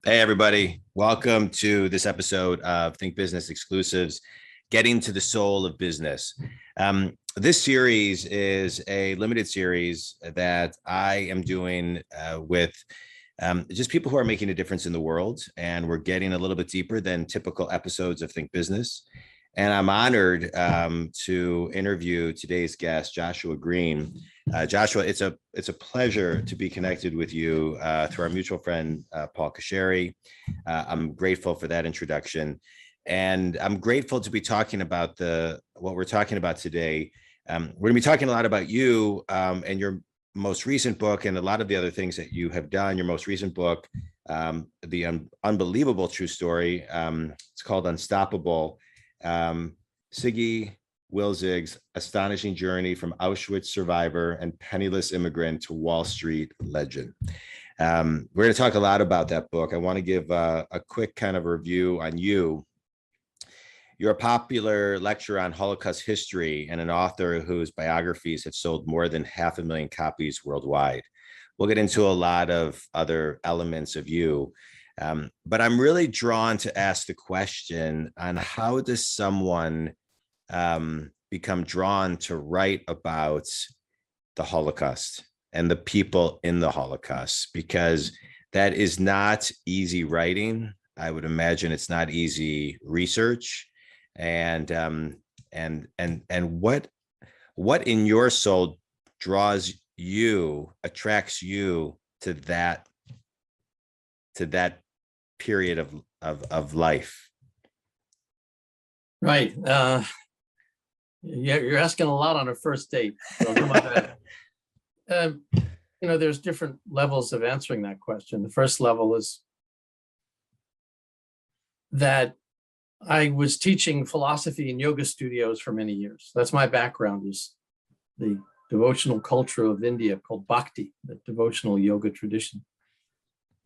Hey, everybody. Welcome to this episode of Think Business Exclusives, Getting to the Soul of Business. This series is a limited series that I am doing with just people who are making a difference in the world. And we're getting a little bit deeper than typical episodes of Think Business. And I'm honored to interview today's guest, Joshua Greene. Joshua, it's a pleasure to be connected with you through our mutual friend, Paul Kasheri. I'm grateful for that introduction. And I'm grateful to be talking about what we're talking about today. We're going to be talking a lot about you and your most recent book and a lot of the other things that you have done. Your most recent book, The Unbelievable True Story. It's called Unstoppable. Siggy Wilzig's astonishing journey from Auschwitz survivor and penniless immigrant to Wall Street legend. We're going to talk a lot about that book. I want to give a quick kind of review on you. You're a popular lecturer on Holocaust history and an author whose biographies have sold more than 500,000 copies worldwide. We'll get into a lot of other elements of you. But I'm really drawn to ask the question on how does someone become drawn to write about the Holocaust and the people in the Holocaust, because that is not easy writing. I would imagine it's not easy research. And what in your soul attracts you to that period of life? Right. Yeah, you're asking a lot on a first date. So come on. There's different levels of answering that question. The first level is that I was teaching philosophy in yoga studios for many years. That's my background, is the devotional culture of India called Bhakti, the devotional yoga tradition.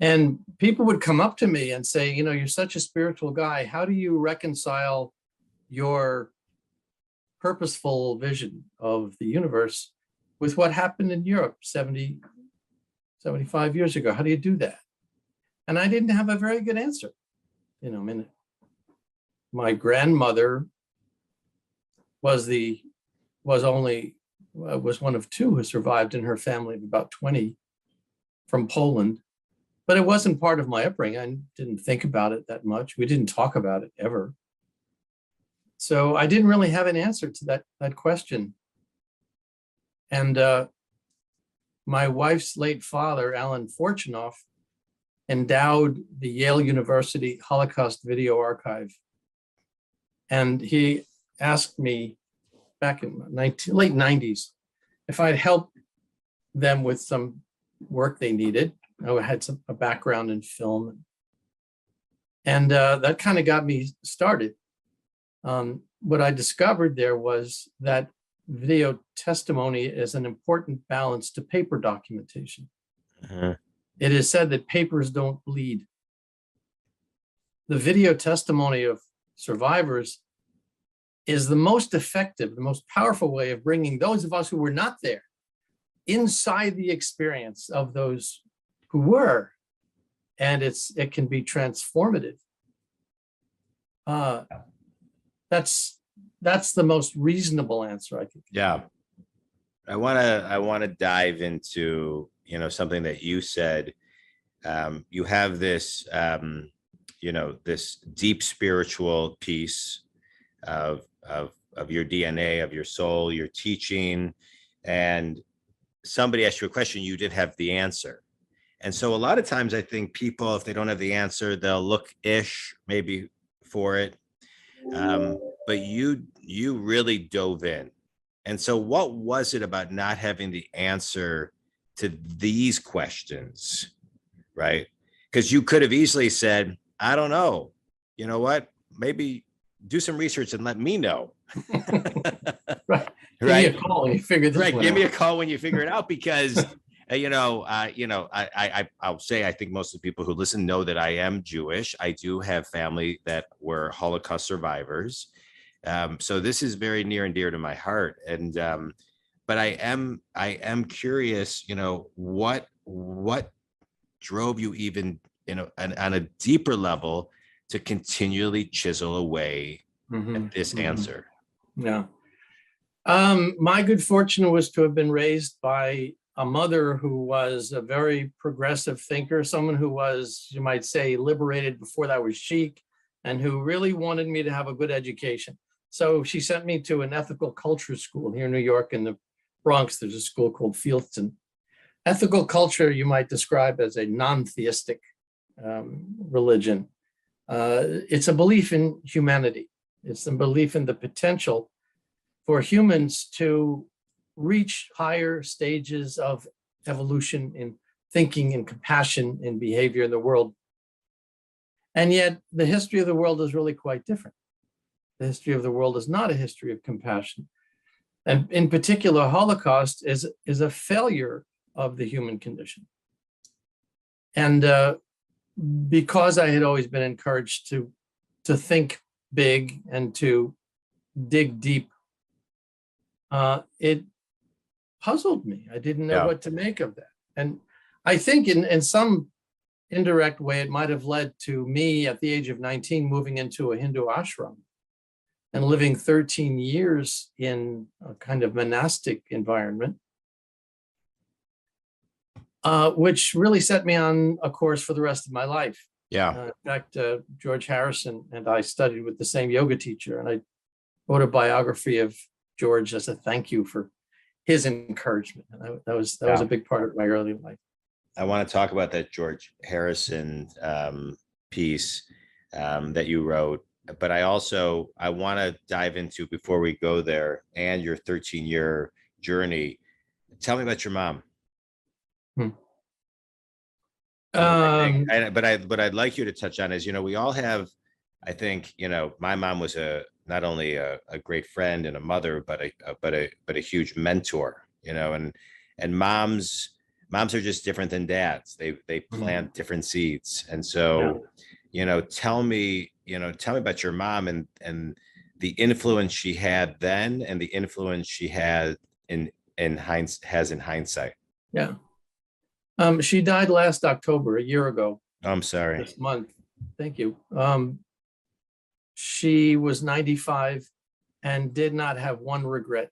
And people would come up to me and say, you're such a spiritual guy. How do you reconcile your purposeful vision of the universe with what happened in Europe 70, 75 years ago? How do you do that? And I didn't have a very good answer. My grandmother was one of two who survived in her family of about 20 from Poland. But it wasn't part of my upbringing. I didn't think about it that much. We didn't talk about it ever. So I didn't really have an answer to that question. And my wife's late father, Alan Fortunoff, endowed the Yale University Holocaust Video Archive. And he asked me back in the late 90s if I'd help them with some work they needed. I had a background in film. And that kind of got me started. What I discovered there was that video testimony is an important balance to paper documentation. Uh-huh. It is said that papers don't bleed. The video testimony of survivors is the most effective, the most powerful way of bringing those of us who were not there inside the experience of those who were, and it can be transformative. That's the most reasonable answer I think. Yeah, I want to dive into something that you said. You have this this deep spiritual piece of your DNA, of your soul, your teaching, and somebody asked you a question, you didn't have the answer. And so a lot of times I think people, if they don't have the answer, they'll look-ish maybe for it. But you really dove in. And so what was it about not having the answer to these questions, right? Because you could have easily said, I don't know, you know what, maybe do some research and let me know. Right. Give me a Right. call when you figure this Right. one Give me a out. call when you figure it out, because I'll say, I think most of the people who listen know that I am Jewish. I do have family that were Holocaust survivors. So this is very near and dear to my heart. And but I am curious, what drove you even, on a deeper level, to continually chisel away at Mhm, this mhm. answer. Yeah. My good fortune was to have been raised by a mother who was a very progressive thinker, someone who was, you might say, liberated before that was chic, and who really wanted me to have a good education. So she sent me to an ethical culture school here in New York in the Bronx. There's a school called Fieldston. Ethical culture, you might describe as a non-theistic religion. It's a belief in humanity. It's a belief in the potential for humans to reach higher stages of evolution in thinking and compassion and behavior in the world. And yet the history of the world is really quite different. The history of the world is not a history of compassion. And in particular, Holocaust is a failure of the human condition. And because I had always been encouraged to think big and to dig deep, it puzzled me. I didn't know Yeah. what to make of that. And I think in some indirect way, it might have led to me at the age of 19 moving into a Hindu ashram and living 13 years in a kind of monastic environment, which really set me on a course for the rest of my life. Yeah. In fact, George Harrison and I studied with the same yoga teacher, and I wrote a biography of George as a thank you for his encouragement. And that was Yeah. a big part of my early life. I want to talk about that George Harrison piece that you wrote, but I want to dive into, before we go there, and your 13-year journey. Tell me about your mom. Hmm. But I'd like you to touch on is, we all have, I think, my mom was not only a great friend and a mother, but a huge mentor, and moms are just different than dads. They plant different seeds. And so, tell me about your mom and the influence she had then and the influence she had in hindsight. Yeah. She died last October, a year ago, I'm sorry. this month. Thank you. She was 95 and did not have one regret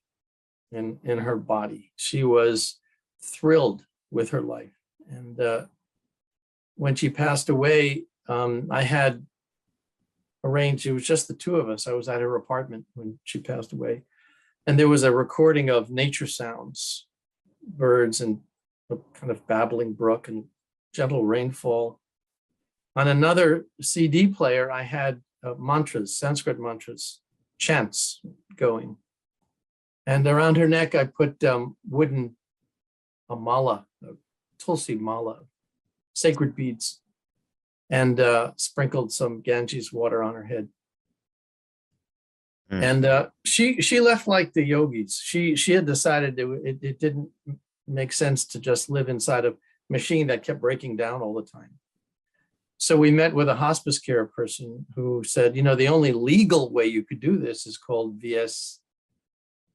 in her body. She was thrilled with her life. And when she passed away, I had arranged, it was just the two of us. I was at her apartment when she passed away. And there was a recording of nature sounds, birds and a kind of babbling brook and gentle rainfall. On another CD player, I had mantras, Sanskrit mantras, chants going. And around her neck, I put wooden, a mala, a tulsi mala, sacred beads, and sprinkled some Ganges water on her head. And she left like the yogis. She had decided it didn't make sense to just live inside a machine that kept breaking down all the time. So we met with a hospice care person who said, the only legal way you could do this is called VSED.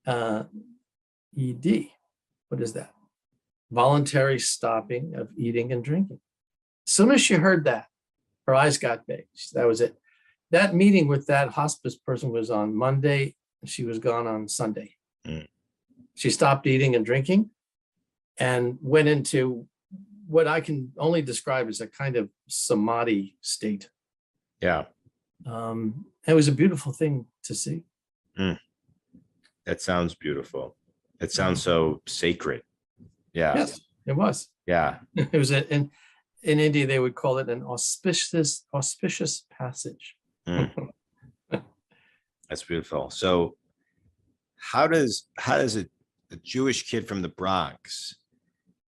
What is that? Voluntary stopping of eating and drinking. As soon as she heard that, her eyes got big. That was it. That meeting with that hospice person was on Monday, and she was gone on Sunday. She stopped eating and drinking and went into what I can only describe as a kind of samadhi state. Yeah. It was a beautiful thing to see. That sounds beautiful. It sounds so sacred. Yeah. Yes, it was. Yeah. It was in India, they would call it an auspicious passage. That's beautiful. So how does a Jewish kid from the Bronx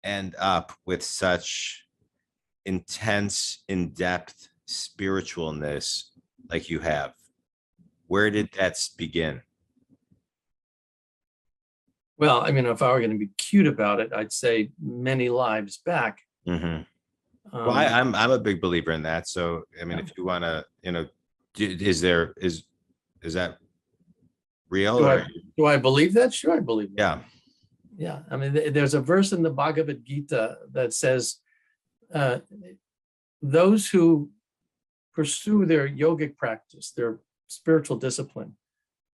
end up with such intense, in-depth spiritualness like you have? Where did that begin? Well, I mean, if I were going to be cute about it, I'd say many lives back. Hmm. Well, Um, I'm a big believer in that. So, I mean, yeah. if you want to, is there is that real Do or I believe that? Sure, I believe that. yeah? Yeah, I mean, there's a verse in the Bhagavad Gita that says, uh, "Those who pursue their yogic practice, their spiritual discipline,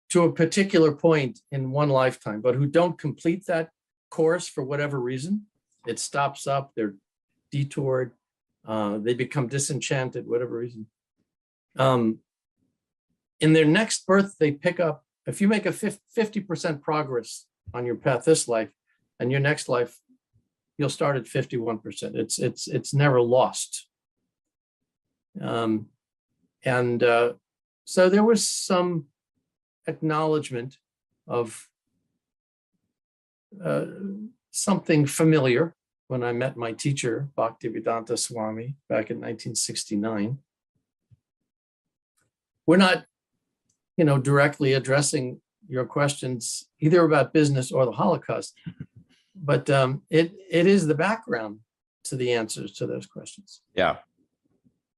to a particular point in one lifetime, but who don't complete that course for whatever reason, it stops up, they're detoured, they become disenchanted, whatever reason. In their next birth, they pick up, if you make a 50% progress on your path this life, and your next life, you'll start at 51%. It's never lost. And so there was some acknowledgement of something familiar when I met my teacher, Bhaktivedanta Swami, back in 1969. We're not, directly addressing your questions either about business or the Holocaust, but it is the background to the answers to those questions. Yeah.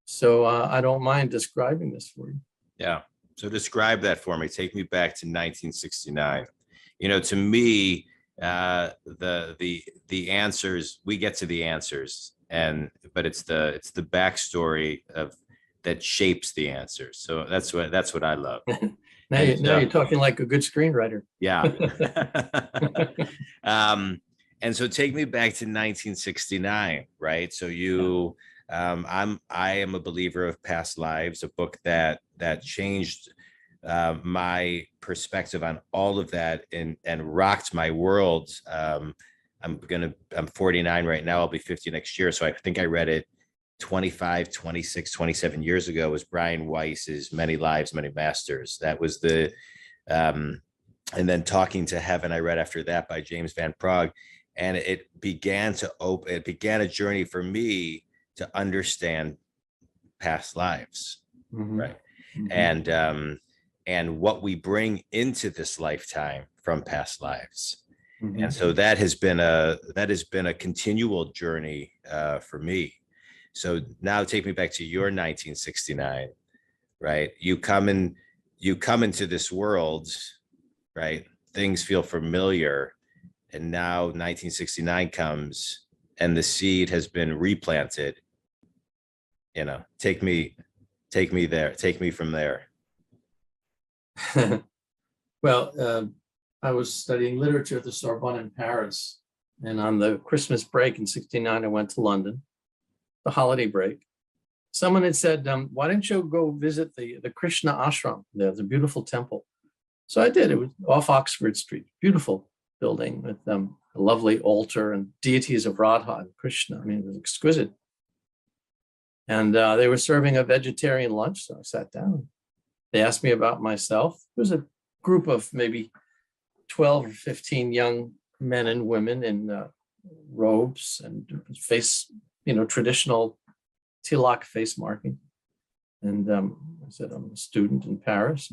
So I don't mind describing this for you. Yeah. So describe that for me. Take me back to 1969. To me, the answers, we get to the answers, but it's the backstory of that shapes the answers. So that's what I love. Now you're talking like a good screenwriter. Yeah. And so take me back to 1969, right? So I am a believer of past lives, a book that changed my perspective on all of that and rocked my world. I'm 49 right now. I'll be 50 next year. So I think I read it 25, 26, 27 years ago. It was Brian Weiss's Many Lives, Many Masters. That was and then Talking to Heaven, I read after that by James Van Praagh. And it began a journey for me to understand past lives, Mm-hmm. right? Mm-hmm. And what we bring into this lifetime from past lives. Mm-hmm. And so that has been a continual journey for me. So now take me back to your 1969, right? You come into this world, right? Things feel familiar. And now 1969 comes and the seed has been replanted. Take me there. Take me from there. Well, I was studying literature at the Sorbonne in Paris. And on the Christmas break in 69, I went to London, the holiday break. Someone had said, why don't you go visit the Krishna ashram? There's a beautiful temple. So I did. It was off Oxford Street, beautiful building with a lovely altar and deities of Radha and Krishna. I mean, it was exquisite. And they were serving a vegetarian lunch, so I sat down. They asked me about myself. It was a group of maybe 12 or 15 young men and women in robes and face, traditional tilak face marking. And I said, I'm a student in Paris.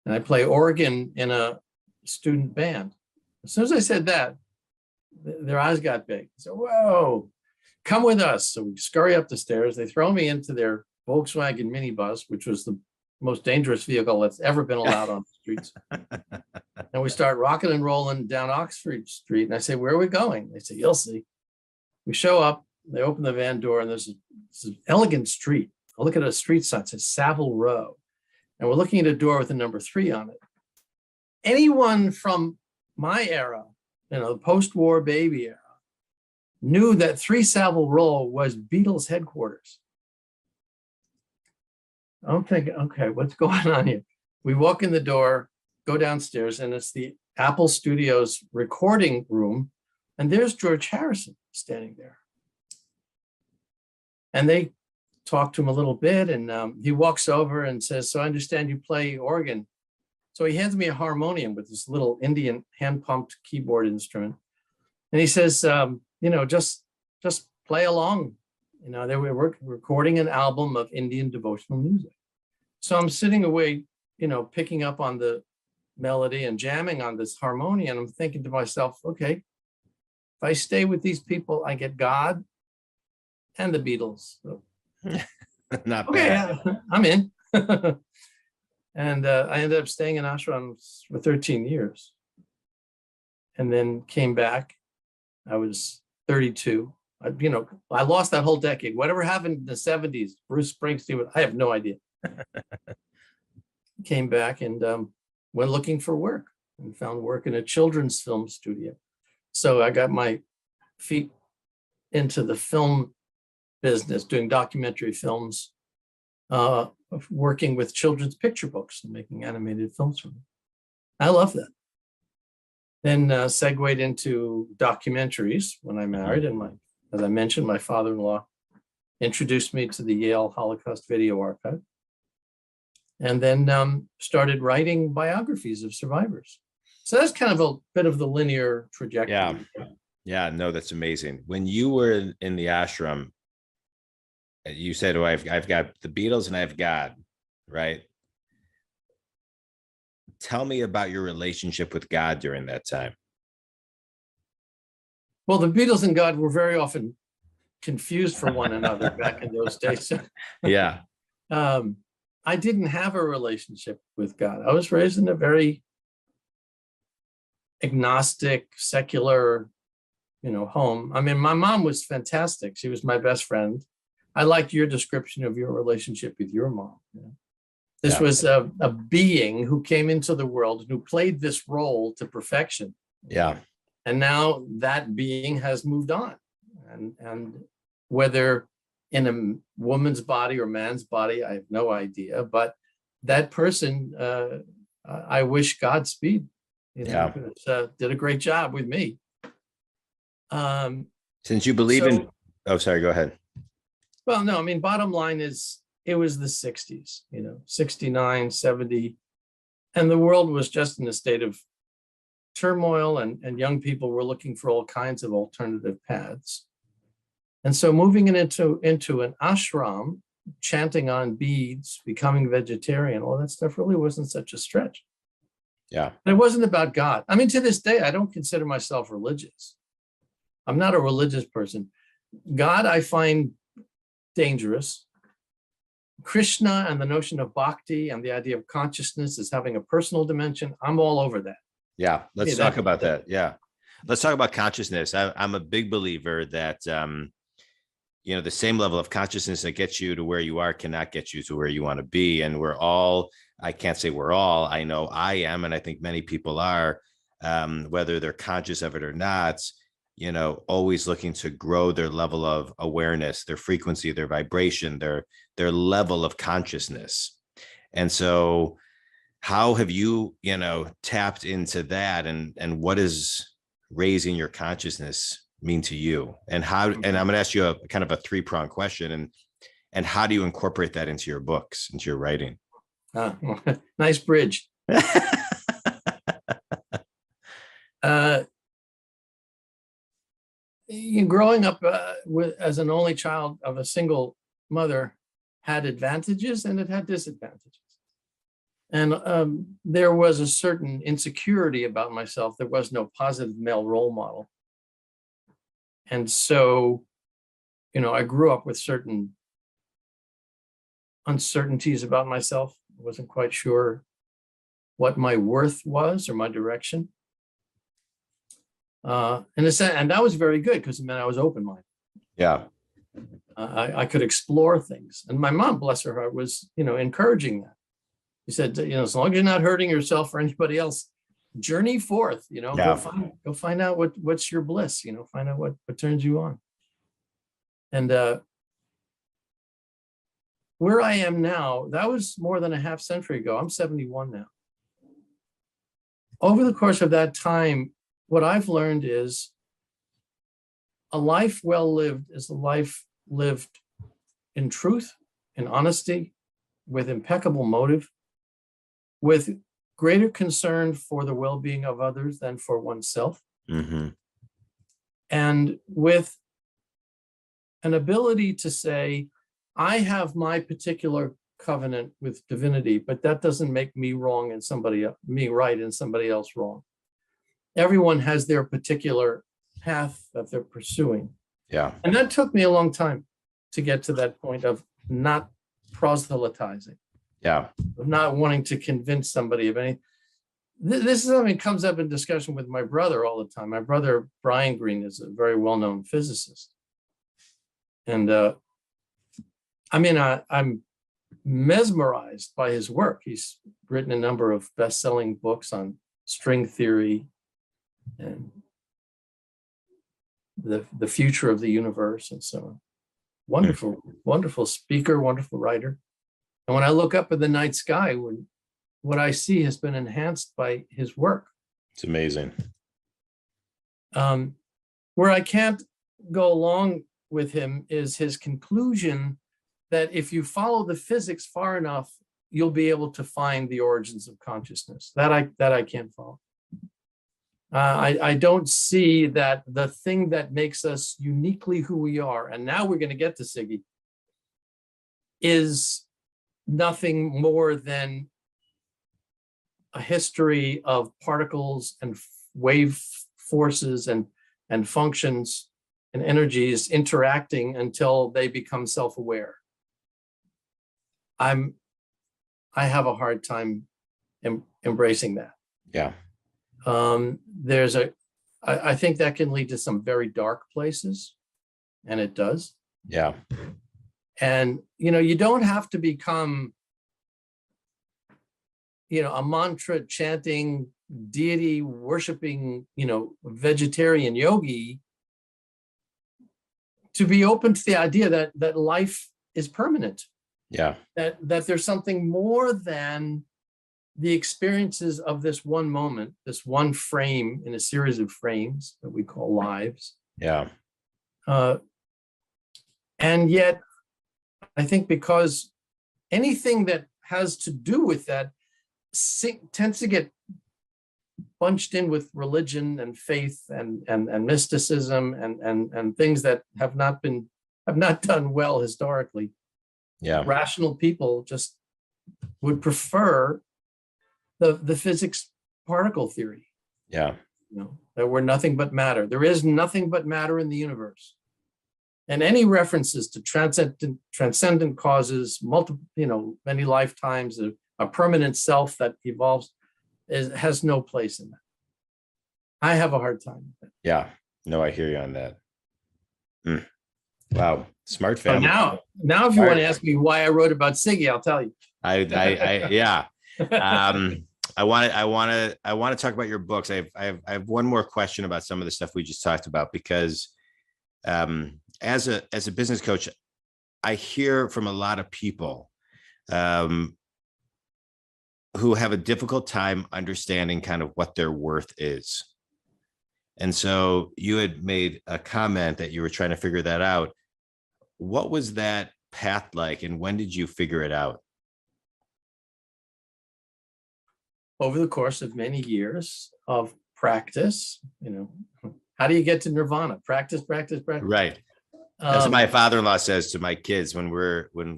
And I play organ in a student band. As soon as I said that, their eyes got big. I said, whoa, come with us. So we scurry up the stairs. They throw me into their Volkswagen minibus, which was the most dangerous vehicle that's ever been allowed on the streets. And we start rocking and rolling down Oxford Street. And I say, where are we going? They say, you'll see. We show up, they open the van door, and there's an elegant street. I look at a street sign, it says Savile Row. And we're looking at a door with a number 3 on it. Anyone from my era, the post-war baby era, knew that 3 Savile Row was Beatles headquarters. I'm thinking, okay, what's going on here? We walk in the door, go downstairs, and it's the Apple Studios recording room. And there's George Harrison standing there. And they talk to him a little bit, and he walks over and says, so I understand you play organ. So he hands me a harmonium with this little Indian hand-pumped keyboard instrument. And he says, just play along. They were recording an album of Indian devotional music. So I'm sitting away, picking up on the melody and jamming on this harmonium. I'm thinking to myself, okay, if I stay with these people, I get God and the Beatles. So, Not okay, bad. yeah, I'm in. And I ended up staying in ashrams for 13 years and then came back. I was 32. I lost that whole decade. Whatever happened in the 70s, Bruce Springsteen, I have no idea. Came back and went looking for work and found work in a children's film studio. So I got my feet into the film business, doing documentary films, working with children's picture books and making animated films for them. I love that. Then segued into documentaries when I married, and as I mentioned, my father-in-law introduced me to the Yale Holocaust Video Archive, and then started writing biographies of survivors. So that's kind of a bit of the linear trajectory. Yeah. Yeah, no, that's amazing. When you were in the ashram, you said, "Oh, I've got the Beatles and I've God," right? Tell me about your relationship with God during that time. Well, the Beatles and God were very often confused for one another back in those days. Yeah. I didn't have a relationship with God. I was raised in a very agnostic, secular, home. I mean, my mom was fantastic. She was my best friend. I liked your description of your relationship with your mom. This was a being who came into the world and who played this role to perfection. Yeah. And now that being has moved on. And whether in a woman's body or man's body, I have no idea. But that person, I wish Godspeed. Did a great job with me. Since you believe in, oh, sorry, go ahead. Well, no, I mean, bottom line is it was the 60s, 69, 70, and the world was just in a state of turmoil, and young people were looking for all kinds of alternative paths. And so moving into an ashram, chanting on beads, becoming vegetarian, all that stuff really wasn't such a stretch. Yeah. And it wasn't about God. I mean, to this day, I don't consider myself religious. I'm not a religious person. God, I find dangerous. Krishna and the notion of bhakti and the idea of consciousness as having a personal dimension, I'm all over that. Yeah, let's talk about that. Yeah, let's talk about consciousness. I'm a big believer that, the same level of consciousness that gets you to where you are cannot get you to where you want to be. And we're all, I can't say we're all, I know I am, and I think many people are, whether they're conscious of it or not, always looking to grow their level of awareness, their frequency, their vibration, their level of consciousness. And so how have you, tapped into that, and what does raising your consciousness mean to you? And how, and I'm going to ask you a kind of a 3-pronged question, and how do you incorporate that into your books, into your writing? Nice bridge. Growing up as an only child of a single mother had advantages and it had disadvantages. And there was a certain insecurity about myself. There was no positive male role model. And so, I grew up with certain uncertainties about myself. I wasn't quite sure what my worth was or my direction. And that was very good because it meant I was open-minded. Yeah. I could explore things. And my mom, bless her heart, was, encouraging that. She said, as long as you're not hurting yourself or anybody else, journey forth, go find out what's your bliss, find out what turns you on. And where I am now, that was more than a half century ago. I'm 71 now. Over the course of that time, what I've learned is a life well lived is a life lived in truth, in honesty, with impeccable motive, with greater concern for the well-being of others than for oneself, and with an ability to say, I have my particular covenant with divinity, but that doesn't make me wrong and me right and somebody else wrong. Everyone has their particular path that they're pursuing. Yeah. And that took me a long time to get to that point of not proselytizing, Yeah. of not wanting to convince somebody of anything. This is something that comes up in discussion with my brother all the time. My brother, Brian Greene, is a very well-known physicist. And I'm mesmerized by his work. He's written a number of best-selling books on string theory and the future of the universe and so on. Wonderful, wonderful speaker, wonderful writer. And when I look up at the night sky, what I see has been enhanced by his work. It's amazing. Where I can't go along with him is his conclusion that if you follow the physics far enough, you'll be able to find the origins of consciousness. That I can't follow. I don't see that the thing that makes us uniquely who we are, and now we're going to get to Siggy, is nothing more than a history of particles and wave forces and functions and energies interacting until they become self-aware. I have a hard time embracing that. Yeah. I think that can lead to some very dark places, and it does. Yeah. And, you don't have to become, a mantra chanting, deity worshiping, vegetarian yogi to be open to the idea that life is permanent. Yeah. That there's something more than the experiences of this one moment, this one frame in a series of frames that we call lives. Yeah. And yet, I think because anything that has to do with that tends to get bunched in with religion and faith and mysticism and things that have not done well historically. Yeah. Rational people just would prefer the physics particle theory. Yeah. That we're nothing but matter. There is nothing but matter in the universe. And any references to transcendent causes, multiple, many lifetimes, a permanent self that evolves has no place in that. I have a hard time with that. Yeah. No, I hear you on that. Wow. Smart family. So now if you want to ask me why I wrote about Siggy, I'll tell you. Yeah. I want to talk about your books. I have one more question about some of the stuff we just talked about, because as a business coach, I hear from a lot of people who have a difficult time understanding kind of what their worth is. And so you had made a comment that you were trying to figure that out. What was that path like, and when did you figure it out? Over the course of many years of practice, how do you get to nirvana? Practice. Right. That's what my father-in-law says to my kids when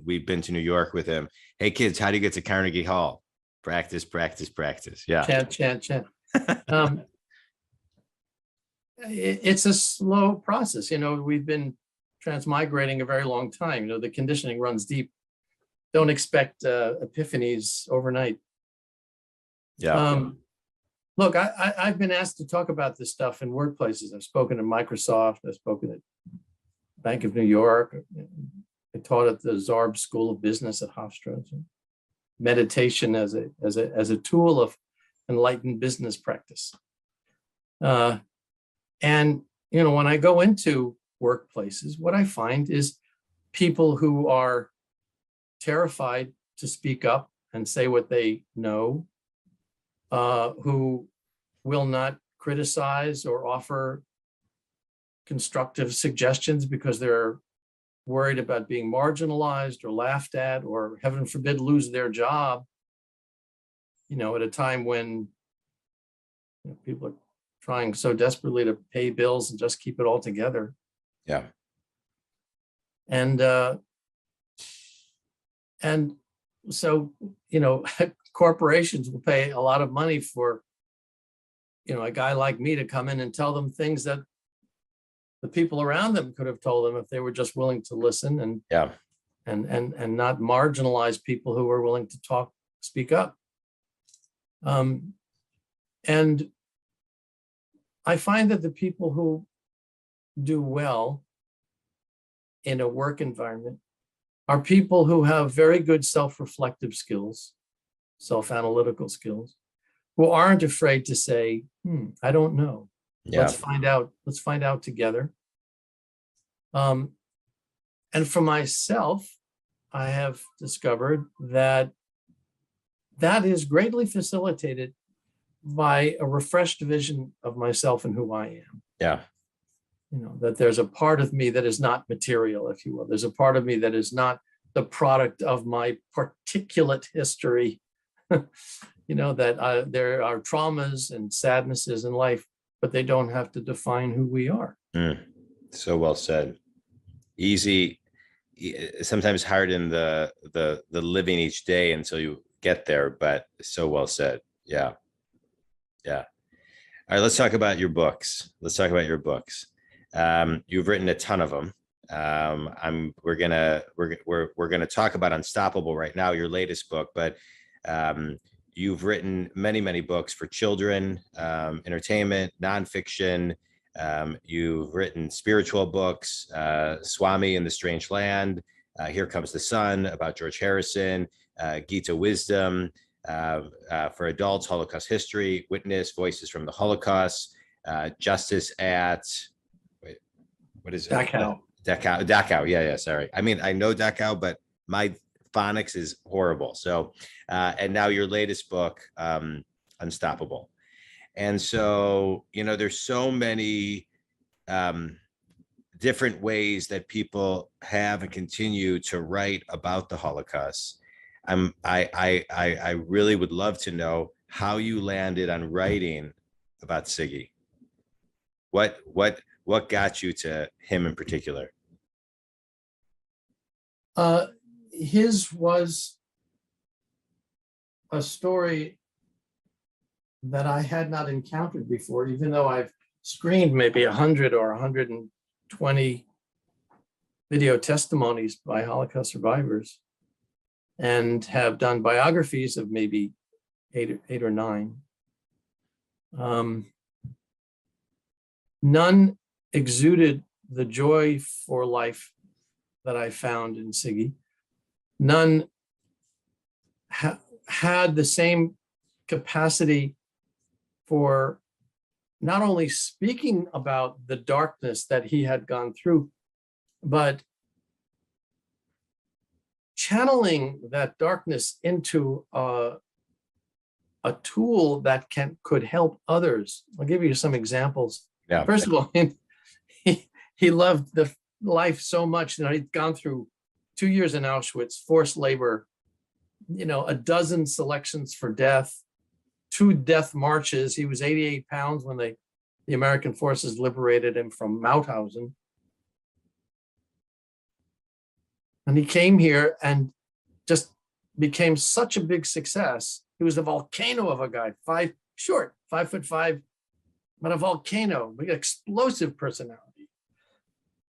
we've been to New York with him. Hey kids, how do you get to Carnegie Hall? Practice. Yeah. Chant. It's a slow process. We've been transmigrating a very long time. The conditioning runs deep. Don't expect epiphanies overnight. Yeah. Look, I've been asked to talk about this stuff in workplaces. I've spoken at Microsoft. I've spoken at Bank of New York. I taught at the Zarb School of Business at Hofstra. Meditation as a tool of enlightened business practice. And when I go into workplaces, what I find is people who are terrified to speak up and say what they know, who will not criticize or offer constructive suggestions because they're worried about being marginalized or laughed at, or heaven forbid lose their job, at a time when people are trying so desperately to pay bills and just keep it all together. Yeah. And so, you know, corporations will pay a lot of money for, you know, a guy like me to come in and tell them things that the people around them could have told them if they were just willing to listen and Yeah. and not marginalize people who are willing to talk, speak up. And I find that the people who do well in a work environment are people who have very good self-reflective skills, self-analytical skills, who aren't afraid to say, I don't know. Yeah. Let's find out. Let's find out together. And for myself, I have discovered that that is greatly facilitated by a refreshed vision of myself and who I am. Yeah. You know, that there's a part of me that is not material, if you will. There's a part of me that is not the product of my particulate history. You know, that there are traumas and sadnesses in life, but they don't have to define who we are. So well said. Easy, sometimes hard in the living each day until you get there, but so well said. Yeah. Yeah. All right, let's talk about your books. You've written a ton of them. We're gonna talk about Unstoppable right now, your latest book, but you've written many books for children, entertainment, nonfiction. You've written spiritual books, Swami and the Strange Land, Here Comes the Sun, about George Harrison, Gita Wisdom, for adults, Holocaust History, Witness, Voices from the Holocaust, Justice at, wait, what is it? Dachau. Dachau. Yeah. Sorry. I mean, I know Dachau, but my phonics is horrible. So, and now your latest book, Unstoppable. And so, you know, there's so many different ways that people have and continue to write about the Holocaust. I really would love to know how you landed on writing about Siggy. What got you to him in particular? His was a story that I had not encountered before, even though I've screened maybe 100 or 120 video testimonies by Holocaust survivors and have done biographies of maybe eight or nine. None exuded the joy for life that I found in Siggy. None had the same capacity for not only speaking about the darkness that he had gone through, but channeling that darkness into a tool that could help others. I'll give you some examples. Yeah. First of all, he loved the life so much. You know, he'd gone through 2 years in Auschwitz, forced labor, you know, a dozen selections for death, 2 death marches. He was 88 pounds when the American forces liberated him from Mauthausen. And he came here and just became such a big success. He was a volcano of a guy, 5'5", but a volcano, big explosive personality.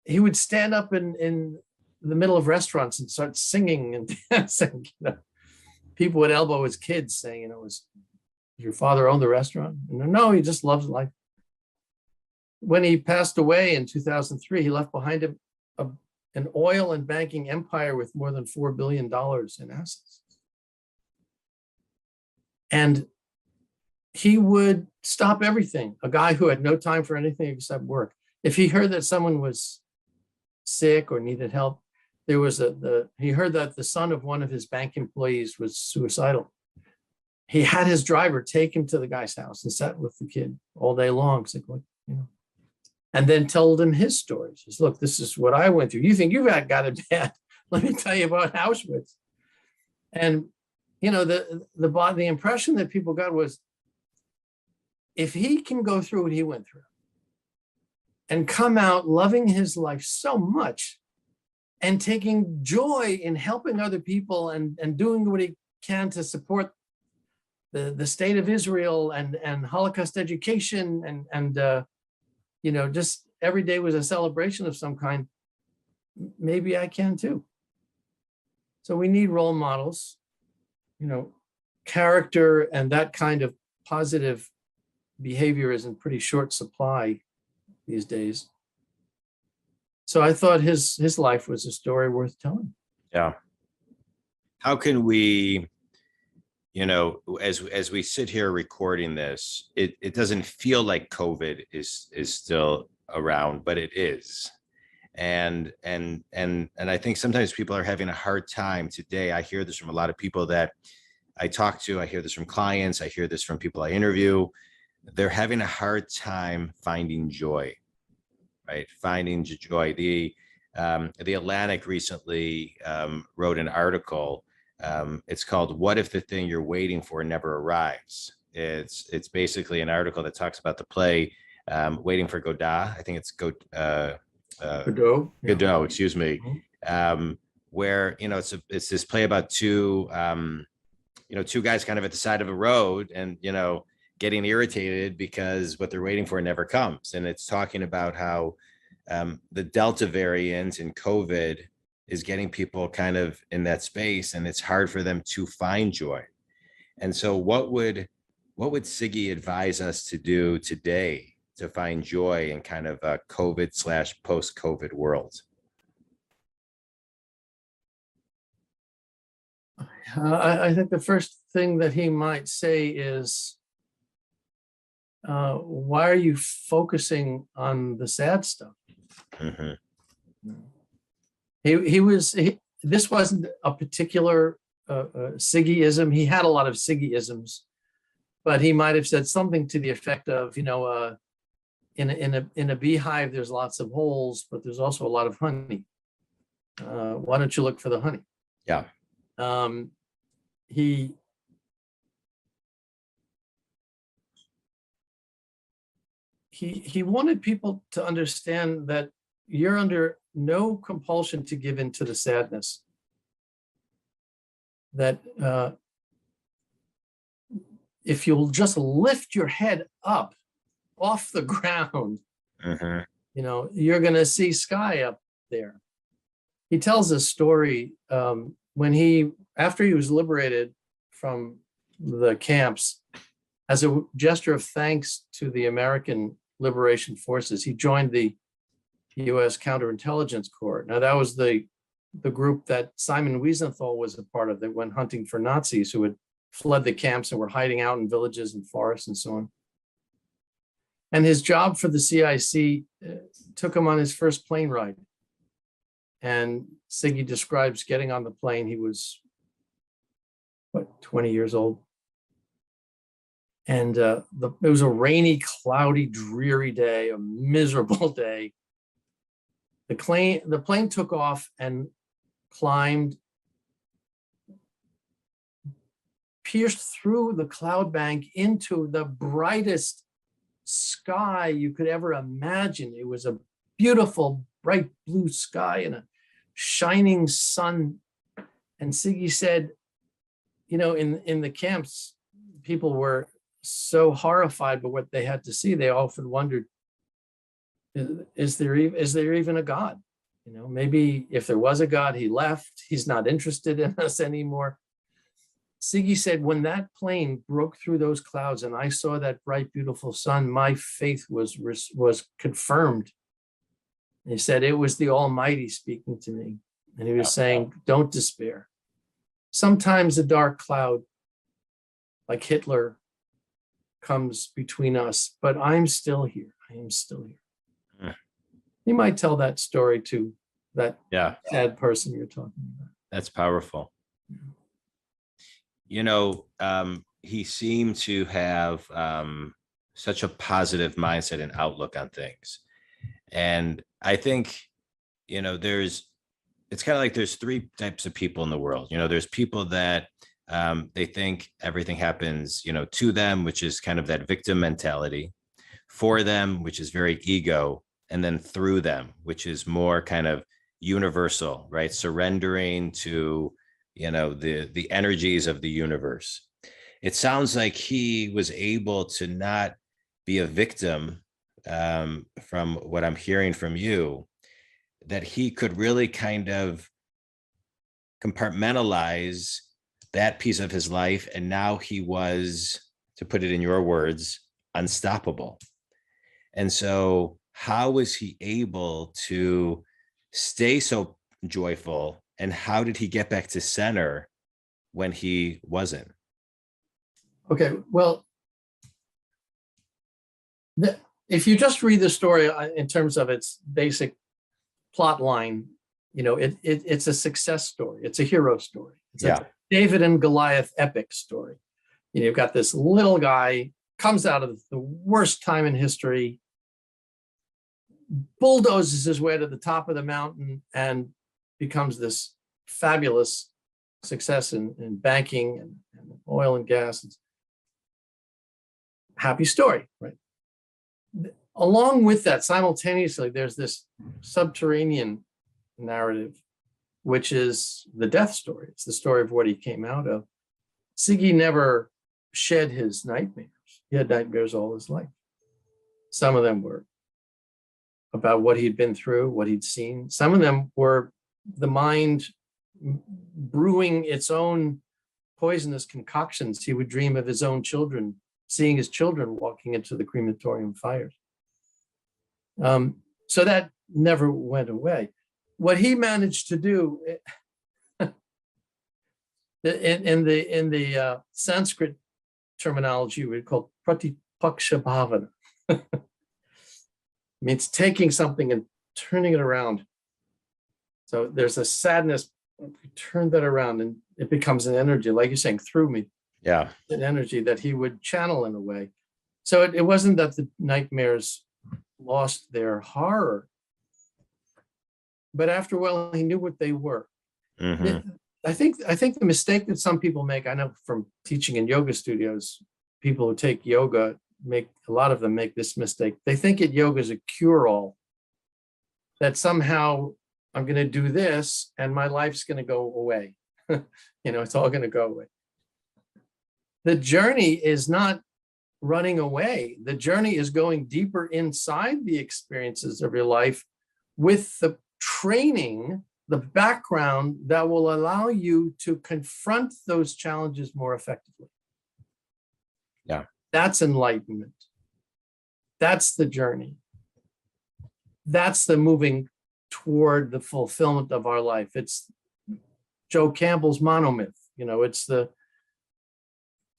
He would stand up in the middle of restaurants and start singing and dancing. You know, people would elbow his kids saying, you know, was your father owned the restaurant? And no, he just loves life. When he passed away in 2003, he left behind him an oil and banking empire with more than $4 billion in assets. And he would stop everything. A guy who had no time for anything except work. If he heard that someone was sick or needed help, there was he heard that the son of one of his bank employees was suicidal. He had his driver take him to the guy's house and sat with the kid all day long, you know, and then told him his stories. He said, look, this is what I went through. You think you've got it bad? Let me tell you about Auschwitz. And you know, the impression that people got was, if he can go through what he went through and come out loving his life so much and taking joy in helping other people and doing what he can to support the state of Israel and Holocaust education and just every day was a celebration of some kind. Maybe I can too. So we need role models, character and that kind of positive behavior is in pretty short supply these days. So I thought his life was a story worth telling. Yeah. How can we, as we sit here recording this, it doesn't feel like COVID is still around, but it is. And I think sometimes people are having a hard time today. I hear this from a lot of people that I talk to. I hear this from clients. I hear this from people I interview. They're having a hard time finding joy, right? Finding joy. The Atlantic recently wrote an article. It's called "What If the Thing You're Waiting For Never Arrives?" It's basically an article that talks about the play Waiting for Godot. I think it's Godot, excuse me. Where it's this play about two guys kind of at the side of a road and getting irritated because what they're waiting for never comes. And it's talking about how the Delta variant and COVID is getting people kind of in that space, and it's hard for them to find joy. And so what would Siggy advise us to do today to find joy in kind of a COVID/post-COVID world? I think the first thing that he might say is, why are you focusing on the sad stuff? Mm-hmm. This wasn't a particular Siggyism. He had a lot of Siggyisms, but he might have said something to the effect of, in a beehive, there's lots of holes, but there's also a lot of honey. Why don't you look for the honey? Yeah. He wanted people to understand that you're under no compulsion to give in to the sadness. That if you'll just lift your head up off the ground, you're going to see sky up there. He tells a story after he was liberated from the camps, as a gesture of thanks to the American Liberation Forces, he joined the U.S. Counterintelligence Corps. Now, that was the group that Simon Wiesenthal was a part of that went hunting for Nazis who had fled the camps and were hiding out in villages and forests and so on. And his job for the CIC took him on his first plane ride. And Siggy describes getting on the plane. He was, 20 years old. And it was a rainy, cloudy, dreary day, a miserable day. The plane took off and climbed, pierced through the cloud bank into the brightest sky you could ever imagine. It was a beautiful, bright blue sky and a shining sun. And Siggy said, in the camps, people were so horrified by what they had to see. They often wondered, is there even a God? Maybe if there was a God, he left. He's not interested in us anymore. Siggy said, when that plane broke through those clouds and I saw that bright, beautiful sun, my faith was confirmed. He said, it was the Almighty speaking to me. And he was saying, don't despair. Sometimes a dark cloud, like Hitler, comes between us, but I'm still here. I am still here. You might tell that story to that sad person you're talking about. That's powerful. He seemed to have such a positive mindset and outlook on things. And I think, it's kind of like there's three types of people in the world. There's people that they think everything happens, to them, which is kind of that victim mentality, for them, which is very ego, and then through them, which is more kind of, universal, right? Surrendering to, the energies of the universe. It sounds like he was able to not be a victim, from what I'm hearing from you, that he could really kind of compartmentalize that piece of his life. And now he was, to put it in your words, unstoppable. And so how was he able to stay so joyful? And how did he get back to center when he wasn't? Okay, well, if you just read the story in terms of its basic plot line, it's a success story. It's a hero story. It's a David and Goliath epic story. You've got this little guy, comes out of the worst time in history, bulldozes his way to the top of the mountain, and becomes this fabulous success in banking and oil and gas. It's happy story, right? Along with that, simultaneously, there's this subterranean narrative, which is the death story. It's the story of what he came out of. Siggy never shed his nightmares. He had nightmares all his life. Some of them were about what he'd been through, what he'd seen. Some of them were the mind brewing its own poisonous concoctions. He would dream of his own children, seeing his children walking into the crematorium fires. So that never went away. What he managed to do in the Sanskrit terminology, we call pratipaksha bhavana. Means taking something and turning it around. So there's a sadness, turn that around and it becomes an energy, like you're saying, through me. Yeah. An energy that he would channel in a way. So it wasn't that the nightmares lost their horror, but after a while he knew what they were. Mm-hmm. I think the mistake that some people make, I know from teaching in yoga studios, people who take yoga a lot of them make this mistake. They think yoga is a cure-all, that somehow I'm going to do this and my life's going to go away. It's all going to go away. The journey is not running away. The journey is going deeper inside the experiences of your life with the training, the background that will allow you to confront those challenges more effectively. Yeah. That's enlightenment. That's the journey. That's the moving toward the fulfillment of our life. It's Joe Campbell's monomyth. It's the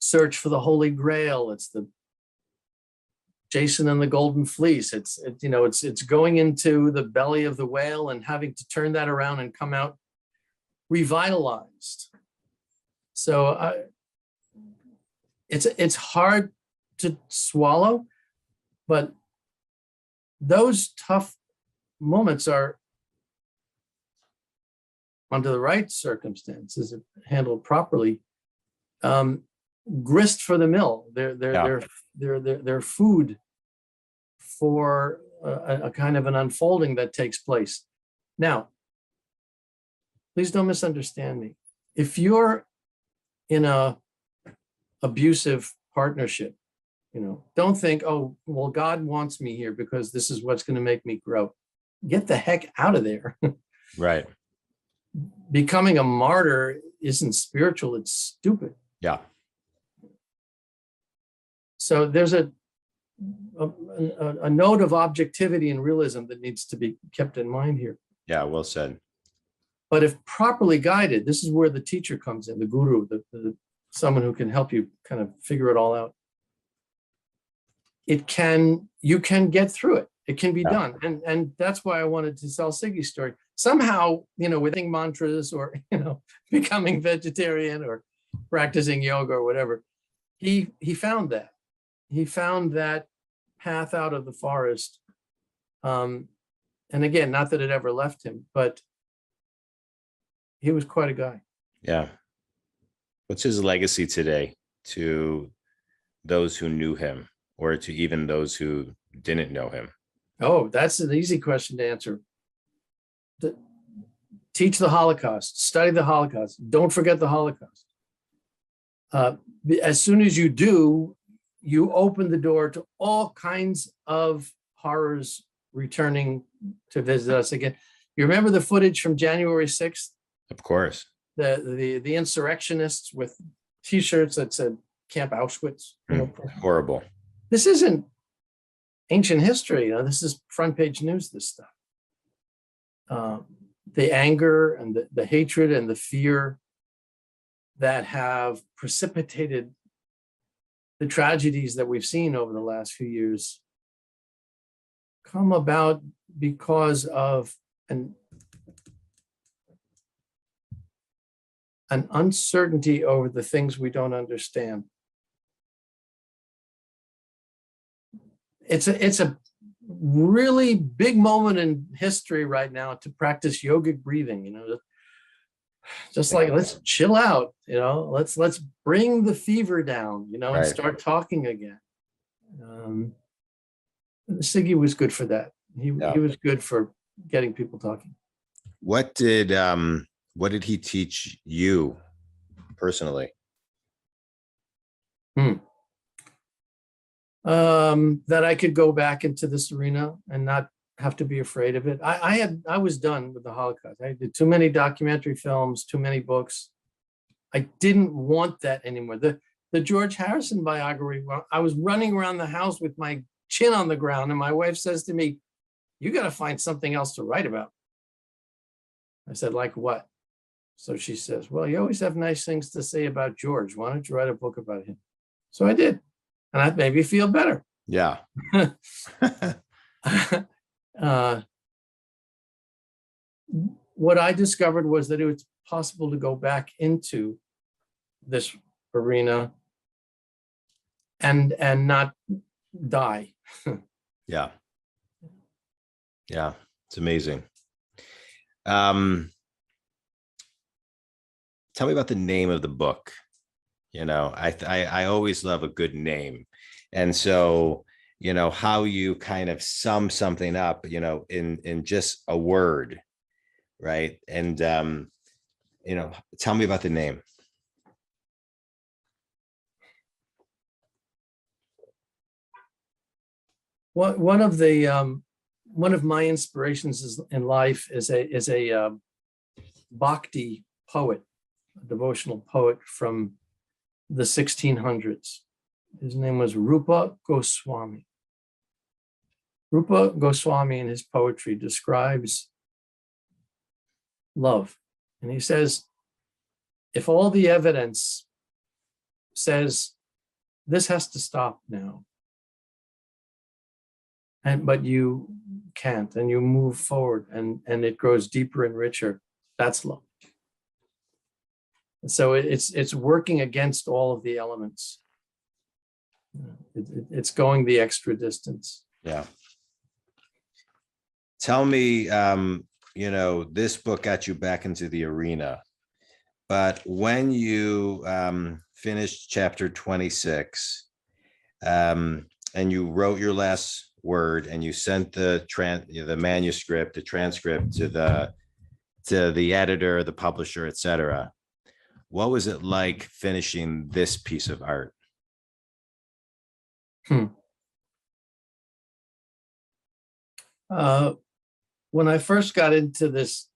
search for the Holy Grail. It's the Jason and the Golden Fleece. It's going into the belly of the whale and having to turn that around and come out revitalized. So it's hard to swallow, but those tough moments are, under the right circumstances, if handled properly, grist for the mill. They're food for a kind of an unfolding that takes place. Now, please don't misunderstand me. If you're in a abusive partnership, don't think, oh, well, God wants me here because this is what's going to make me grow. Get the heck out of there. Right. Becoming a martyr isn't spiritual, it's stupid. Yeah. So there's a note of objectivity and realism that needs to be kept in mind here. Yeah, well said. But if properly guided, this is where the teacher comes in, the guru, someone who can help you kind of figure it all out. You can get through it. It can be done. And that's why I wanted to tell Siggy's story. Somehow, with mantras or, becoming vegetarian or practicing yoga or whatever, he found that. He found that path out of the forest. And again, not that it ever left him, but he was quite a guy. Yeah. What's his legacy today to those who knew him, or to even those who didn't know him? Oh, that's an easy question to answer. teach the Holocaust, study the Holocaust, don't forget the Holocaust. As soon as you do, you open the door to all kinds of horrors returning to visit us again. You remember the footage from January 6th? Of course. The insurrectionists with T-shirts that said Camp Auschwitz. Horrible. This isn't ancient history. This is front page news, this stuff. The anger and the hatred and the fear that have precipitated the tragedies that we've seen over the last few years come about because of an uncertainty over the things we don't understand. It's a really big moment in history right now to practice yogic breathing, just like, let's chill out, let's bring the fever down, and start talking again. Siggy was good for that. He was good for getting people talking. What did he teach you personally? That I could go back into this arena and not have to be afraid of it. I was done with the Holocaust. I did too many documentary films, too many books. I didn't want that anymore. The George Harrison biography, I was running around the house with my chin on the ground, and my wife says to me, "You got to find something else to write about." I said, "Like what?" So she says, "Well, you always have nice things to say about George. Why don't you write a book about him?" So I did. And that made me feel better. Yeah. What I discovered was that it was possible to go back into this arena and not die. Yeah. Yeah. It's amazing. Tell me about the name of the book. I always love a good name. And so, how you kind of sum something up, in just a word, right? And, tell me about the name. One of my inspirations in life is a bhakti poet, a devotional poet from the 1600s. His name was Rupa Goswami. Rupa Goswami in his poetry describes love. And he says, if all the evidence says this has to stop now, but you can't, and you move forward and it grows deeper and richer, that's love. So it's working against all of the elements. It's going the extra distance. Yeah. Tell me, this book got you back into the arena, but when you finished chapter 26, and you wrote your last word and you sent the manuscript, the transcript to the editor, the publisher, etc. What was it like finishing this piece of art? When I first got into this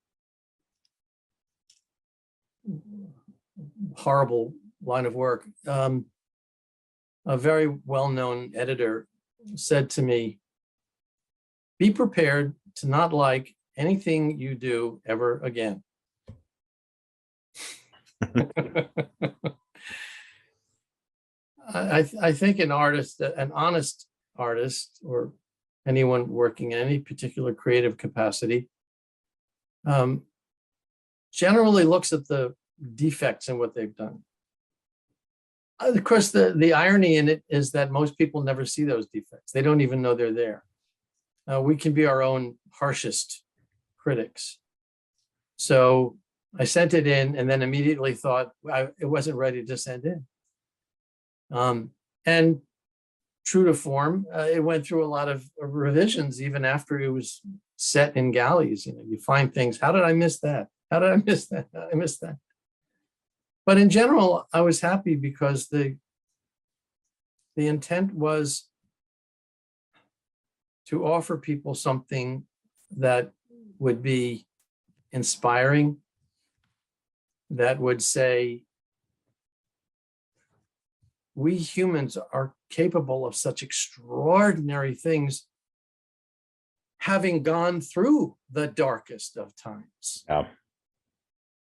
horrible line of work, a very well-known editor said to me, "Be prepared to not like anything you do ever again." I think an honest artist, or anyone working in any particular creative capacity, generally looks at the defects in what they've done. Of course, the irony in it is that most people never see those defects. They don't even know they're there. We can be our own harshest critics. So I sent it in and then immediately thought it wasn't ready to send in. And true to form, it went through a lot of revisions even after it was set in galleys. You find things, how did I miss that? How did I miss that? I missed that. But in general, I was happy because the intent was to offer people something that would be inspiring, that would say, we humans are capable of such extraordinary things, having gone through the darkest of times,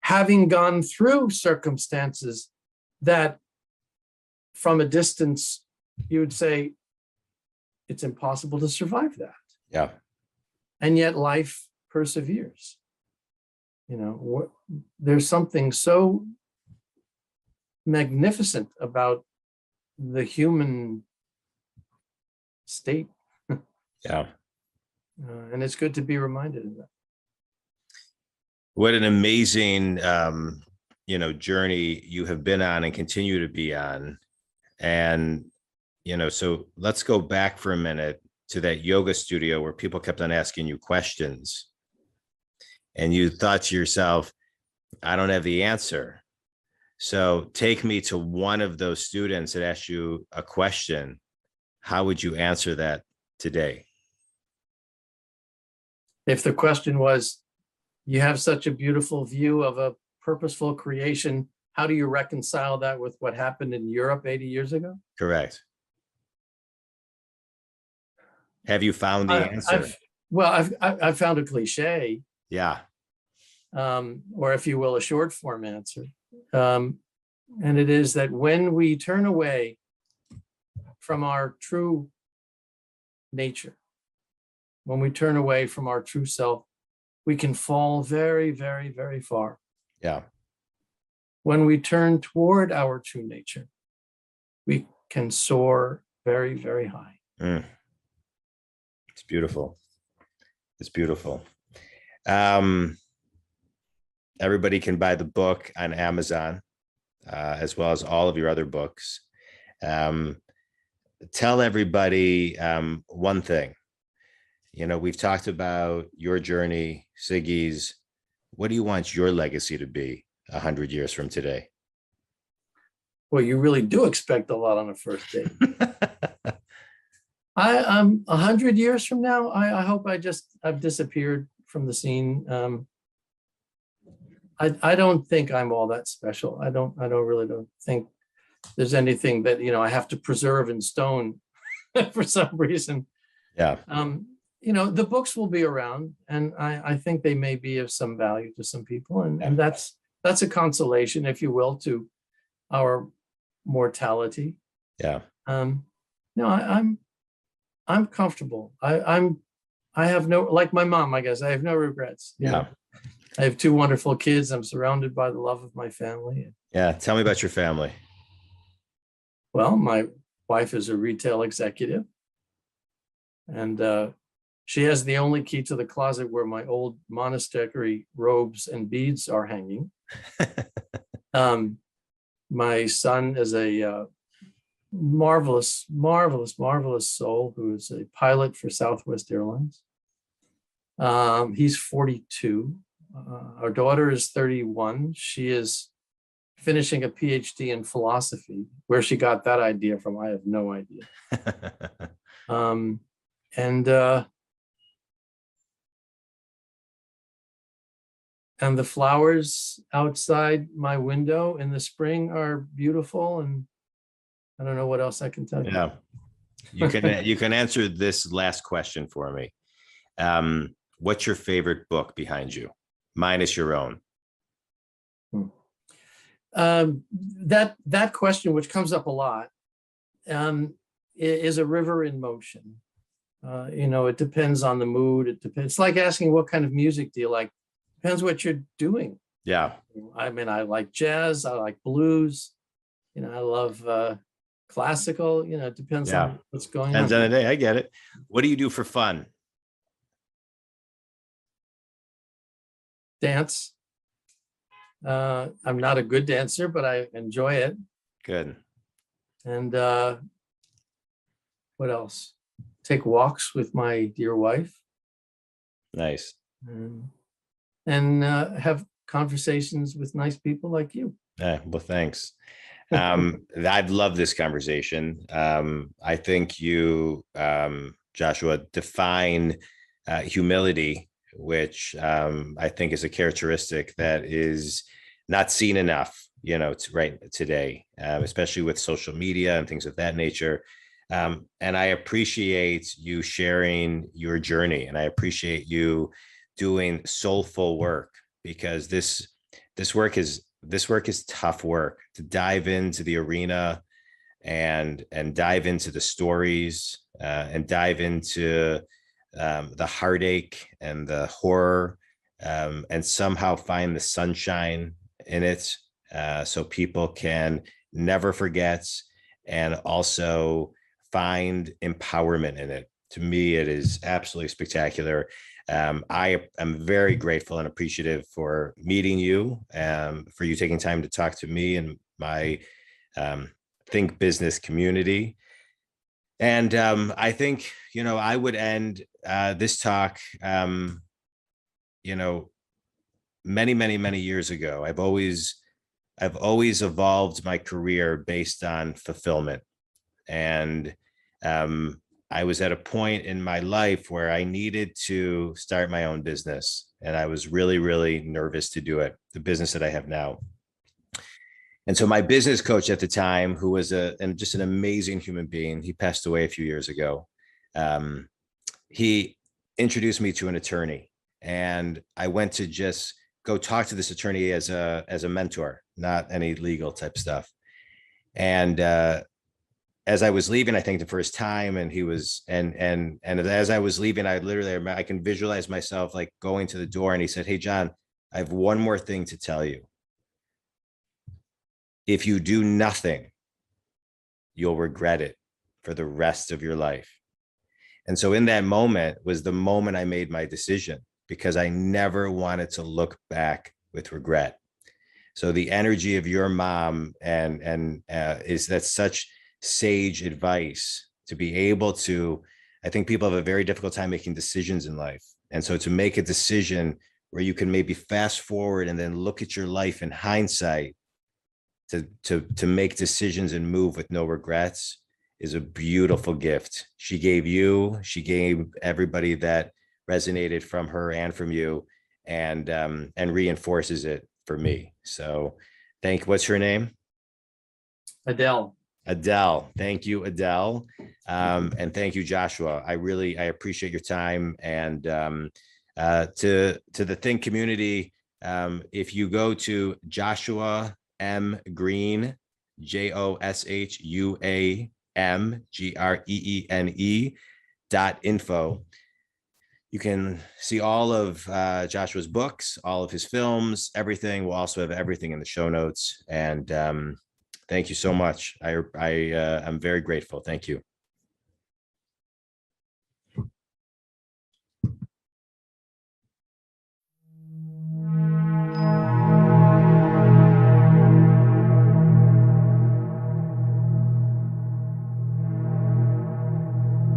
having gone through circumstances that from a distance, you would say, it's impossible to survive that. Yeah. And yet life perseveres. You know, there's something so magnificent about the human state. Yeah. And it's good to be reminded of that. What an amazing, journey you have been on and continue to be on. And, so let's go back for a minute to that yoga studio where people kept on asking you questions. And you thought to yourself, I don't have the answer. So take me to one of those students that asked you a question. How would you answer that today? If the question was, you have such a beautiful view of a purposeful creation, how do you reconcile that with what happened in Europe 80 years ago? Correct. Have you found the answer? I've found a cliche. Yeah. Or if you will, a short form answer. And it is that when we turn away from our true nature, when we turn away from our true self, we can fall very, very, very far. Yeah. When we turn toward our true nature, we can soar very, very high. It's beautiful. It's beautiful. Everybody can buy the book on Amazon, as well as all of your other books. Tell everybody one thing. We've talked about your journey, Siggy's. What do you want your legacy to be 100 years from today? Well, you really do expect a lot on a first date. I'm 100 years from now. I hope I've disappeared from the scene. I don't think I'm all that special. I really don't think there's anything that, I have to preserve in stone for some reason. Yeah. The books will be around, and I think they may be of some value to some people. And that's a consolation, if you will, to our mortality. Yeah. I'm comfortable. I have no, like my mom, I guess, I have no regrets. Yeah. I have two wonderful kids. I'm surrounded by the love of my family. Yeah. Tell me about your family. Well, my wife is a retail executive, and she has the only key to the closet where my old monastery robes and beads are hanging. My son is a marvelous, marvelous, marvelous soul who is a pilot for Southwest Airlines. He's 42. Our daughter is 31. She is finishing a PhD in philosophy. Where she got that idea from, I have no idea. And the flowers outside my window in the spring are beautiful, and I don't know what else I can tell you. Yeah, you can answer this last question for me. What's your favorite book behind you, minus your own? That question, which comes up a lot, is A River in Motion. It depends on the mood. It depends. It's like asking what kind of music do you like. Depends what you're doing. Yeah. I mean, I like jazz. I like blues. I love classical. It depends on what's going on. Depends on the day. I get it. What do you do for fun? Dance. I'm not a good dancer, but I enjoy it. Good. And what else? Take walks with my dear wife. Nice. And have conversations with nice people like you. Well, thanks. I've loved this conversation. I think you, Joshua, define humility, which I think is a characteristic that is not seen enough, right today, especially with social media and things of that nature. And I appreciate you sharing your journey, and I appreciate you doing soulful work, because this work is tough work, to dive into the arena and dive into the stories, and dive into the heartache and the horror, and somehow find the sunshine in it, so people can never forget, and also find empowerment in it. To me, it is absolutely spectacular. I am very grateful and appreciative for meeting you, for you taking time to talk to me and my Think Business community. And I think, I would end this talk, many, many, many years ago. I've always evolved my career based on fulfillment. And I was at a point in my life where I needed to start my own business. And I was really, really nervous to do it, the business that I have now. And so my business coach at the time, who was just an amazing human being, he passed away a few years ago. He introduced me to an attorney, and I went to just go talk to this attorney as a mentor, not any legal type stuff. And as I was leaving, I thanked him for his time, and he was, and as I was leaving, I can visualize myself like going to the door, and he said, "Hey, John, I have one more thing to tell you. If you do nothing, you'll regret it for the rest of your life." And so in that moment was the moment I made my decision, because I never wanted to look back with regret. So the energy of your mom is that such sage advice to be able to, I think people have a very difficult time making decisions in life. And so to make a decision where you can maybe fast forward and then look at your life in hindsight, to make decisions and move with no regrets, is a beautiful gift. She gave everybody that resonated from her and from you, and reinforces it for me. So what's her name? Adele. Thank you, Adele. And thank you, Joshua. I appreciate your time. And to the Think community, if you go to Joshua M. Greene, JOSHUAMGREENE.info, you can see all of Joshua's books, all of his films, everything. We'll also have everything in the show notes. And thank you so much. I'm very grateful. Thank you.